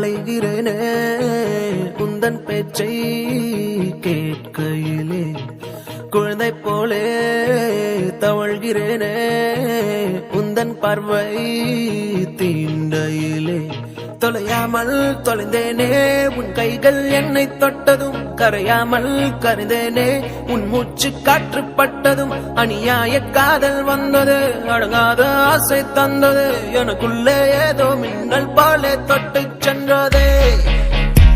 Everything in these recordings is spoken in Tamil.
அலைகிறேனே உந்தன் பேச்சை கேட்கையிலே குழந்தை போலே தவழ்கிறேனே உந்தன் பார்வை தீண்டையிலே தொலையாமல் தொலைந்தேனே உன் கைகள் என்னை தொட்டதும் கரையாமல் கருந்தேனே உன் மூச்சு காற்றுப்பட்டதும் அநியாய காதல் வந்தது அடங்காத ஆசை தந்தது எனக்குள்ளே ஏதோ மின்னல் போலே தொட்டு சென்றதே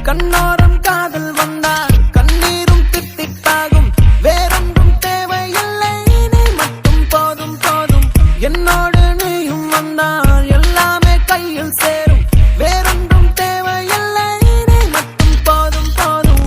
கண்ணோரம் காதல் வந்தால் கண்ணீரும் தித்திப்பாகும் வேறொன்றும் தேவையில்லை நீ மட்டும் போதும் போதும் என்னோடு நீயும் வந்தால் எல்லாமே கையில் சேரும் வேறொன்றும் தேவையில்லை நீ மட்டும் போதும் போதும்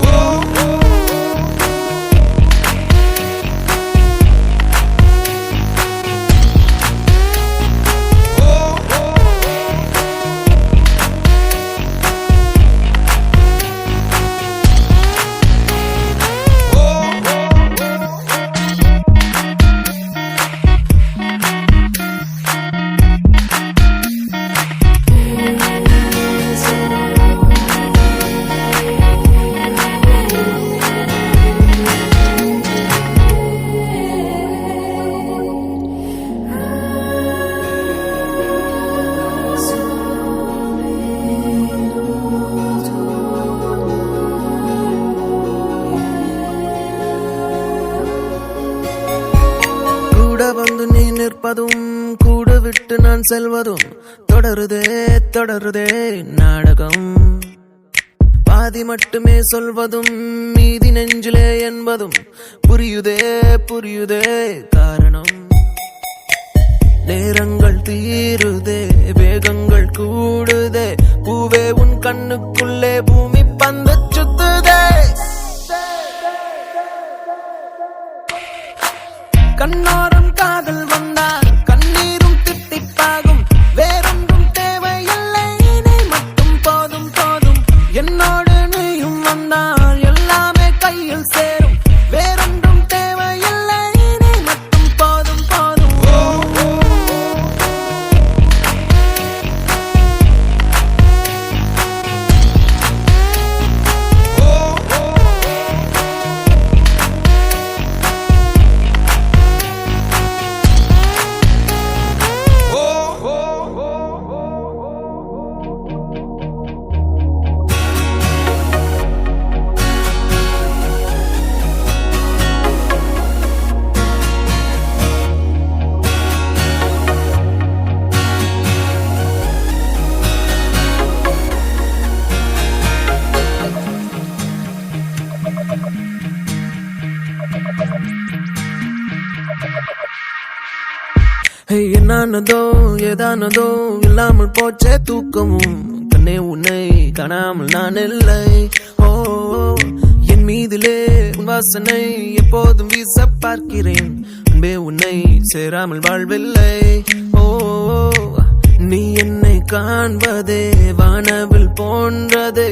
கூட வந்து நீ நிற்பதும் கூட விட்டு நான் செல்வதும் தொடருதே தொடருதே நாடகம் பாதி மட்டுமே சொல்வதும் மீதி நெஞ்சிலே என்பதும் புரியுதே புரியுதே காரணம் நேரங்கள் தீருதே வேகங்கள் கூடுதே பூவே உன் கண்ணுக்குள்ளே பூமி பந்து சுத்துதே கண்ணோரம் காதல் வந்தால் கண்ணீரும் தித்திப்பாகும் வேறொன்றும் தேவையில்லை நீ மட்டும் போதும் போதும் என்னோடு நீயும் வந்தால் எல்லாமே கையில் சேரும் வேறொன்றும் தேவையில்லை நீ மட்டும் போதும் போதும் என்னானதோ ஏதானதோ இல்லாமல் போச்சே தூக்கமும் கண்ணே உன்னை காணாமல் நான் இல்லை ஓ என் மீதிலே உன் வாசனை எப்போதும் வீச பார்க்கிறேன் அன்பே உன்னை சேராமல் வாழ்வில்லை ஓ நீ என்னை காண்பதே வானவில் போன்றதே